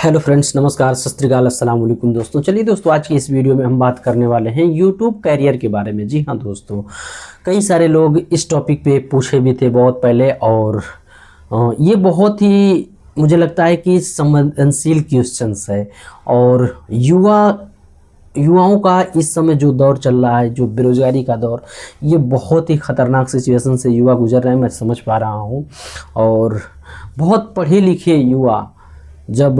Hello friends, नमस्कार, सत श्री अकाल, अस्सलाम वालेकुम दोस्तों। चलिए दोस्तों, आज की इस वीडियो में हम बात करने वाले हैं यूट्यूब कैरियर के बारे में। जी हाँ दोस्तों, कई सारे लोग इस टॉपिक पे पूछे भी थे बहुत पहले, और ये बहुत ही मुझे लगता है कि संवेदनशील क्वेश्चंस है। और युवाओं का इस समय जो दौर चल रहा है, जो बेरोजगारी का दौर, ये बहुत ही ख़तरनाक सिचुएशन से युवा गुजर रहे हैं, मैं समझ पा रहा हूँ। और बहुत पढ़े लिखे युवा जब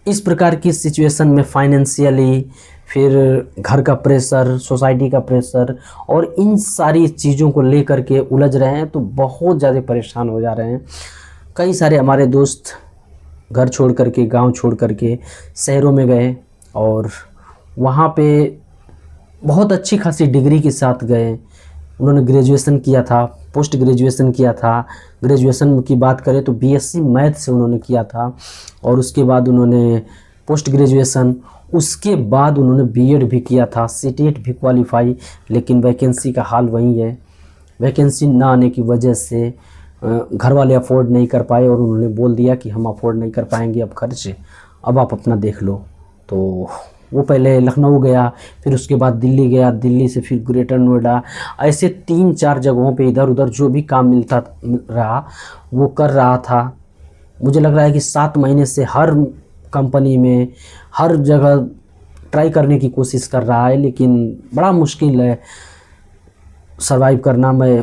इस प्रकार की सिचुएशन में फाइनेंशियली, फिर घर का प्रेशर, सोसाइटी का प्रेशर और इन सारी चीज़ों को लेकर के उलझ रहे हैं, तो बहुत ज़्यादा परेशान हो जा रहे हैं। कई सारे हमारे दोस्त घर छोड़ करके, गांव छोड़ करके शहरों में गए और वहाँ पे बहुत अच्छी खासी डिग्री के साथ गए। उन्होंने ग्रेजुएशन किया था, पोस्ट ग्रेजुएशन किया था। ग्रेजुएशन की बात करें तो बीएससी मैथ से उन्होंने किया था, और उसके बाद उन्होंने पोस्ट ग्रेजुएशन, उसके बाद उन्होंने बीएड भी किया था, सीटेट भी क्वालिफाई, लेकिन वैकेंसी का हाल वही है। वैकेंसी ना आने की वजह से घर वाले अफोर्ड नहीं कर पाए, और उन्होंने बोल दिया कि हम अफोर्ड नहीं कर पाएंगे अब खर्च, अब आप अपना देख लो। तो वो पहले लखनऊ गया, फिर उसके बाद दिल्ली गया, दिल्ली से फिर ग्रेटर नोएडा, ऐसे 3-4 जगहों पे इधर उधर जो भी काम मिलता रहा वो कर रहा था। मुझे लग रहा है कि 7 महीने से हर कंपनी में, हर जगह ट्राई करने की कोशिश कर रहा है, लेकिन बड़ा मुश्किल है सरवाइव करना। मैं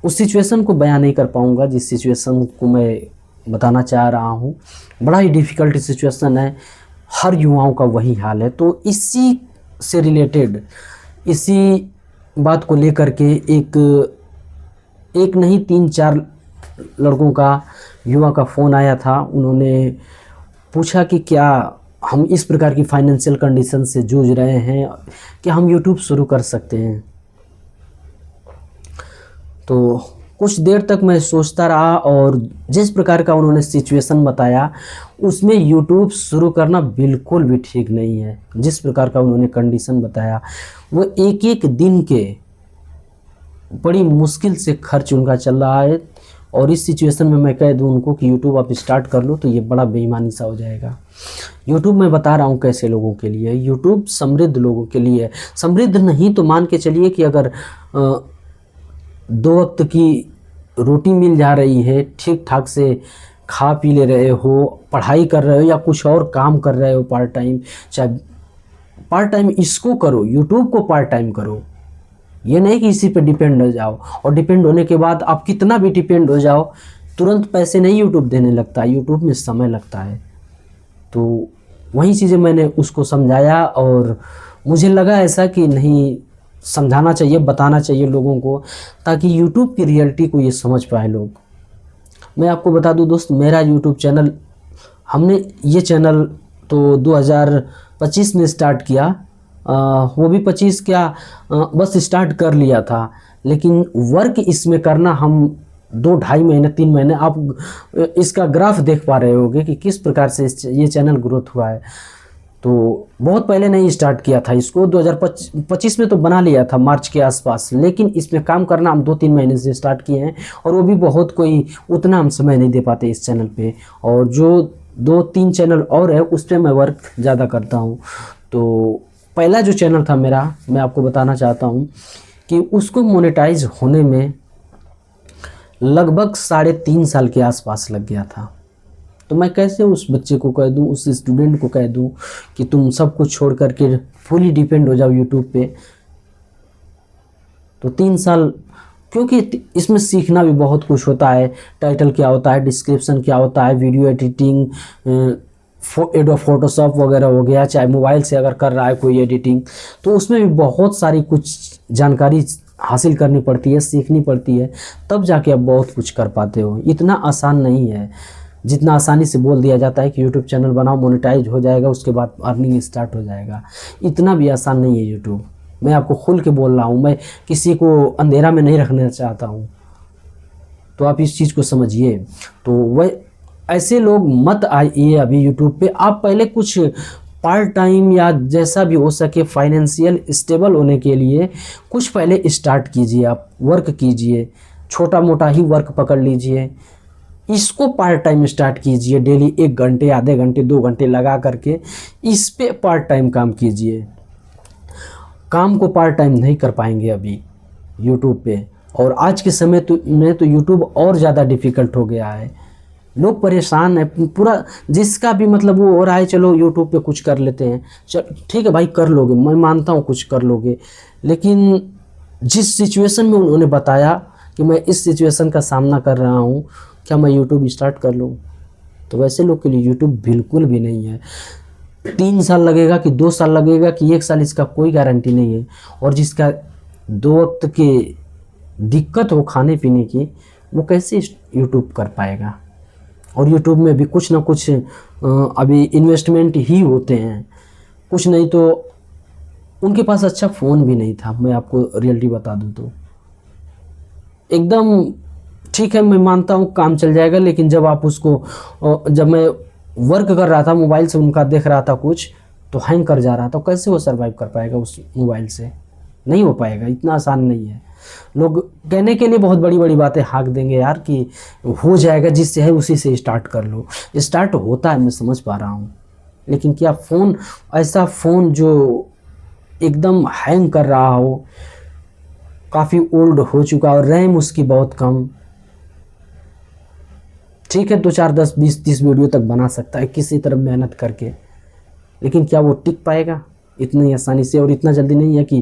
उस सिचुएशन को बयान नहीं कर पाऊँगा जिस सिचुएशन को मैं बताना चाह रहा हूँ। बड़ा ही डिफ़िकल्ट सिचुएशन है, हर युवाओं का वही हाल है। तो इसी से रिलेटेड, इसी बात को लेकर के एक नहीं 3-4 लड़कों का, युवा का फ़ोन आया था। उन्होंने पूछा कि क्या हम इस प्रकार की फाइनेंशियल कंडीशन से जूझ रहे हैं, क्या हम यूट्यूब शुरू कर सकते हैं। तो कुछ देर तक मैं सोचता रहा, और जिस प्रकार का उन्होंने सिचुएशन बताया उसमें यूट्यूब शुरू करना बिल्कुल भी ठीक नहीं है। जिस प्रकार का उन्होंने कंडीशन बताया, वो एक एक दिन के बड़ी मुश्किल से खर्च उनका चल रहा है। और इस सिचुएशन में मैं कह दूं उनको कि यूट्यूब आप स्टार्ट कर लो, तो ये बड़ा बेईमानी सा हो जाएगा। यूट्यूब मैं बता रहा हूँ कैसे लोगों के लिए, यूट्यूब समृद्ध लोगों के लिए। समृद्ध नहीं तो मान के चलिए कि अगर 2 वक्त की रोटी मिल जा रही है, ठीक ठाक से खा पी ले रहे हो, पढ़ाई कर रहे हो या कुछ और काम कर रहे हो पार्ट टाइम, चाहे पार्ट टाइम इसको करो, यूट्यूब को पार्ट टाइम करो। ये नहीं कि इसी पे डिपेंड हो जाओ, और डिपेंड होने के बाद आप कितना भी डिपेंड हो जाओ, तुरंत पैसे नहीं यूट्यूब देने लगता है, यूट्यूब में समय लगता है। तो वही चीज़ें मैंने उसको समझाया, और मुझे लगा ऐसा कि नहीं, समझाना चाहिए, बताना चाहिए लोगों को, ताकि यूट्यूब की रियलिटी को ये समझ पाए लोग। मैं आपको बता दूं दोस्त, मेरा यूट्यूब चैनल, हमने ये चैनल तो 2025 में स्टार्ट किया। वो भी 25 क्या, बस स्टार्ट कर लिया था, लेकिन वर्क इसमें करना हम 2-2.5 महीने 3 महीने, आप इसका ग्राफ देख पा रहे होंगे कि किस प्रकार से ये चैनल ग्रोथ हुआ है। तो बहुत पहले नहीं स्टार्ट किया था इसको, 2025 में तो बना लिया था मार्च के आसपास, लेकिन इसमें काम करना हम 2-3 महीने से स्टार्ट किए हैं, और वो भी बहुत कोई उतना हम समय नहीं दे पाते इस चैनल पे। और जो 2-3 चैनल और है उस पर मैं वर्क ज़्यादा करता हूँ। तो पहला जो चैनल था मेरा, मैं आपको बताना चाहता हूँ कि उसको मोनेटाइज होने में लगभग 3.5 साल के आसपास लग गया था। तो मैं कैसे उस बच्चे को कह दूं, उस स्टूडेंट को कह दूं कि तुम सब कुछ छोड़ करके फुली डिपेंड हो जाओ यूट्यूब पे। तो 3 साल, क्योंकि इसमें सीखना भी बहुत कुछ होता है। टाइटल क्या होता है, डिस्क्रिप्शन क्या होता है, वीडियो एडिटिंग, फोटोशॉप वगैरह हो गया, चाहे मोबाइल से अगर कर रहा है कोई एडिटिंग, तो उसमें भी बहुत सारी कुछ जानकारी हासिल करनी पड़ती है, सीखनी पड़ती है, तब जाके आप बहुत कुछ कर पाते हो। इतना आसान नहीं है जितना आसानी से बोल दिया जाता है कि यूट्यूब चैनल बनाओ, मोनेटाइज हो जाएगा, उसके बाद अर्निंग स्टार्ट हो जाएगा। इतना भी आसान नहीं है यूट्यूब। मैं आपको खुल के बोल रहा हूँ, मैं किसी को अंधेरा में नहीं रखना चाहता हूँ, तो आप इस चीज़ को समझिए। तो वह ऐसे लोग मत आइए अभी यूट्यूब पे। आप पहले कुछ पार्ट टाइम या जैसा भी हो सके फाइनेंशियल स्टेबल होने के लिए कुछ पहले स्टार्ट कीजिए, आप वर्क कीजिए, छोटा मोटा ही वर्क पकड़ लीजिए। इसको पार्ट टाइम स्टार्ट कीजिए। डेली 1 घंटे, आधे घंटे, 2 घंटे लगा करके इस पे पार्ट टाइम काम कीजिए। काम को पार्ट टाइम नहीं कर पाएंगे अभी यूट्यूब पे। और आज के समय में तो यूट्यूब और ज़्यादा डिफ़िकल्ट हो गया है। लोग परेशान है पूरा, जिसका भी मतलब वो हो रहा है चलो यूट्यूब पे कुछ कर लेते हैं। चल ठीक है भाई, कर लोगे, मैं मानता हूँ कुछ कर लोगे, लेकिन जिस सिचुएशन में उन्होंने बताया कि मैं इस सिचुएशन का सामना कर रहा हूँ, क्या मैं यूट्यूब स्टार्ट कर लूँ? तो वैसे लोग के लिए यूट्यूब बिल्कुल भी नहीं है। 3 साल लगेगा कि 2 साल लगेगा कि 1 साल, इसका कोई गारंटी नहीं है। और जिसका 2 वक्त के दिक्कत हो खाने पीने की, वो कैसे यूट्यूब कर पाएगा? और यूट्यूब में भी कुछ ना कुछ अभी इन्वेस्टमेंट ही होते हैं, कुछ नहीं तो उनके पास अच्छा फ़ोन भी नहीं था। मैं आपको रियलिटी बता दूं तो एकदम ठीक है, मैं मानता हूँ काम चल जाएगा, लेकिन जब आप उसको जब मैं वर्क कर रहा था मोबाइल से, उनका देख रहा था कुछ तो हैंग कर जा रहा था। कैसे वो सर्वाइव कर पाएगा उस मोबाइल से? नहीं हो पाएगा, इतना आसान नहीं है। लोग कहने के लिए बहुत बड़ी बड़ी बातें हाँक देंगे यार कि हो जाएगा, जिससे है उसी से स्टार्ट कर लो। स्टार्ट होता है, मैं समझ पा रहा हूँ, लेकिन क्या फ़ोन, ऐसा फ़ोन जो एकदम हैंग कर रहा हो, काफ़ी ओल्ड हो चुका और रैम उसकी बहुत कम, ठीक है 2 4 10 20 30 वीडियो तक बना सकता है किसी तरह मेहनत करके, लेकिन क्या वो टिक पाएगा इतनी आसानी से? और इतना जल्दी नहीं है कि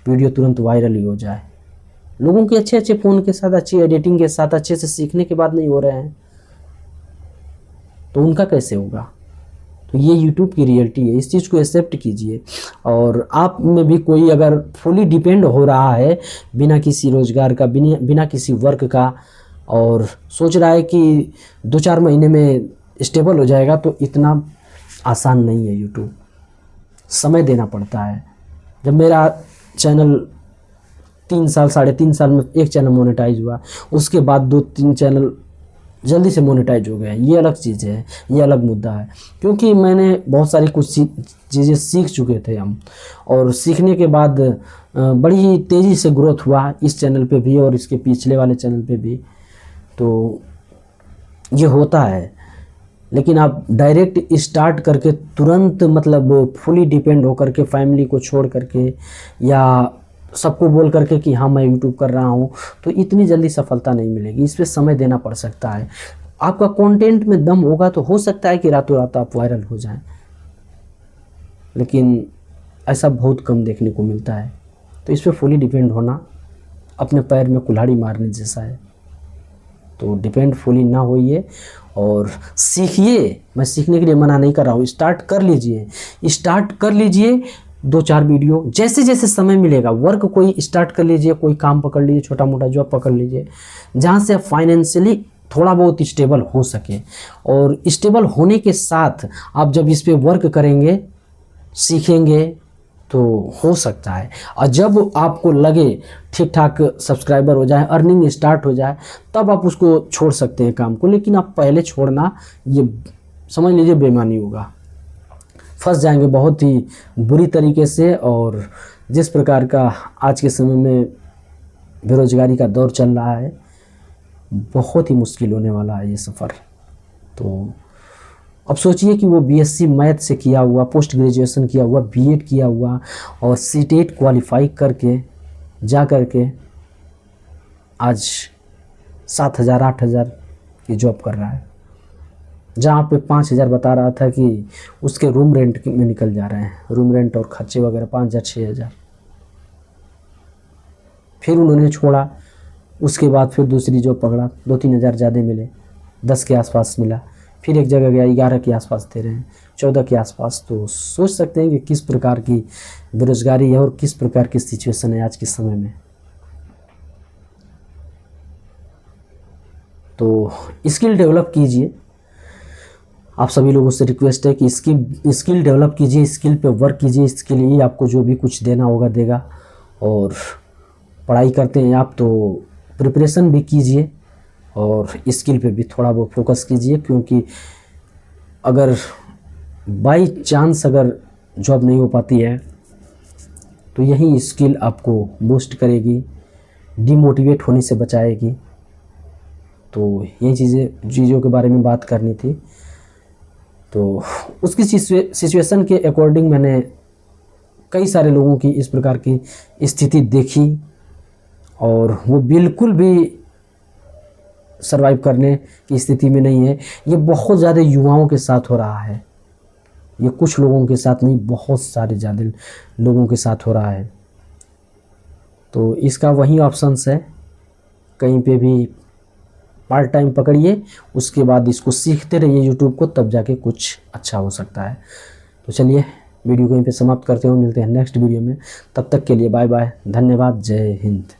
वीडियो तुरंत वायरल ही हो जाए। लोगों के अच्छे अच्छे फ़ोन के साथ, अच्छी एडिटिंग के साथ, अच्छे से सीखने के बाद नहीं हो रहे हैं, तो उनका कैसे होगा? तो ये यूट्यूब की रियलिटी है, इस चीज़ को एक्सेप्ट कीजिए। और आप में भी कोई अगर फुली डिपेंड हो रहा है बिना किसी रोज़गार का, बिना किसी वर्क का, और सोच रहा है कि 2 4 महीने में स्टेबल हो जाएगा, तो इतना आसान नहीं है यूट्यूब। समय देना पड़ता है। जब मेरा चैनल 3 साल, 3.5 साल में एक चैनल मोनेटाइज हुआ, उसके बाद 2-3 चैनल जल्दी से मोनेटाइज हो गए, ये अलग चीज़ है, ये अलग मुद्दा है। क्योंकि मैंने बहुत सारी कुछ चीज़ें सीख चुके थे हम, और सीखने के बाद बड़ी तेज़ी से ग्रोथ हुआ इस चैनल पे भी और इसके पिछले वाले चैनल पे भी। तो ये होता है, लेकिन आप डायरेक्ट स्टार्ट करके तुरंत मतलब फुली डिपेंड होकर के, फैमिली को छोड़ करके या सबको बोल करके कि हाँ मैं यूट्यूब कर रहा हूँ, तो इतनी जल्दी सफलता नहीं मिलेगी। इस पे समय देना पड़ सकता है। आपका कंटेंट में दम होगा तो हो सकता है कि रातों रात आप वायरल हो जाएं, लेकिन ऐसा बहुत कम देखने को मिलता है। तो इस पे फुली डिपेंड होना अपने पैर में कुल्हाड़ी मारने जैसा है। तो डिपेंड फुली ना होइए और सीखिए। मैं सीखने के लिए मना नहीं कर रहा हूँ, स्टार्ट कर लीजिए, स्टार्ट कर लीजिए। 2 4 वीडियो जैसे जैसे समय मिलेगा, वर्क कोई स्टार्ट कर लीजिए, कोई काम पकड़ लीजिए, छोटा मोटा जॉब पकड़ लीजिए, जहाँ से आप फाइनेंशियली थोड़ा बहुत स्टेबल हो सके। और स्टेबल होने के साथ आप जब इस पे वर्क करेंगे, सीखेंगे, तो हो सकता है। और जब आपको लगे ठीक ठाक सब्सक्राइबर हो जाए, अर्निंग स्टार्ट हो जाए, तब आप उसको छोड़ सकते हैं काम को। लेकिन आप पहले छोड़ना, ये समझ लीजिए बेईमानी होगा, फंस जाएंगे बहुत ही बुरी तरीके से। और जिस प्रकार का आज के समय में बेरोजगारी का दौर चल रहा है, बहुत ही मुश्किल होने वाला है ये सफ़र। तो अब सोचिए कि वो बीएससी मैथ से किया हुआ, पोस्ट ग्रेजुएशन किया हुआ, बीएड किया हुआ और सीटेट क्वालिफाई करके जा करके आज 7,000 8,000 की जॉब कर रहा है, जहाँ पे 5,000 बता रहा था कि उसके रूम रेंट में निकल जा रहे हैं, रूम रेंट और खर्चे वगैरह 5,000 6,000। फिर उन्होंने छोड़ा, उसके बाद फिर दूसरी जॉब पकड़ा, 2-3 हज़ार ज़्यादा मिले, 10 के आसपास मिला। फिर एक जगह गया, 11 के आसपास दे रहे हैं, 14 के आसपास। तो सोच सकते हैं कि किस प्रकार की बेरोज़गारी है और किस प्रकार की सिचुएशन है आज के समय में। तो स्किल डेवलप कीजिए। आप सभी लोगों से रिक्वेस्ट है कि स्किल डेवलप कीजिए, स्किल पे वर्क कीजिए। इसके लिए आपको जो भी कुछ देना होगा देगा। और पढ़ाई करते हैं आप तो प्रिपरेशन भी कीजिए और स्किल पे भी थोड़ा बहुत फोकस कीजिए, क्योंकि अगर बाई चांस अगर जॉब नहीं हो पाती है तो यही स्किल आपको बूस्ट करेगी, डिमोटिवेट होने से बचाएगी। तो यही चीज़ों के बारे में बात करनी थी। तो उसकी सिचुएशन के अकॉर्डिंग मैंने कई सारे लोगों की इस प्रकार की स्थिति देखी और वो बिल्कुल भी सरवाइव करने की स्थिति में नहीं है। ये बहुत ज़्यादा युवाओं के साथ हो रहा है, ये कुछ लोगों के साथ नहीं, बहुत सारे ज़्यादा लोगों के साथ हो रहा है। तो इसका वही ऑप्शंस है, कहीं पे भी पार्ट टाइम पकड़िए, उसके बाद इसको सीखते रहिए यूट्यूब को, तब जाके कुछ अच्छा हो सकता है। तो चलिए वीडियो को यहीं पे समाप्त करते हो, मिलते हैं नेक्स्ट वीडियो में। तब तक के लिए बाय बाय, धन्यवाद, जय हिंद।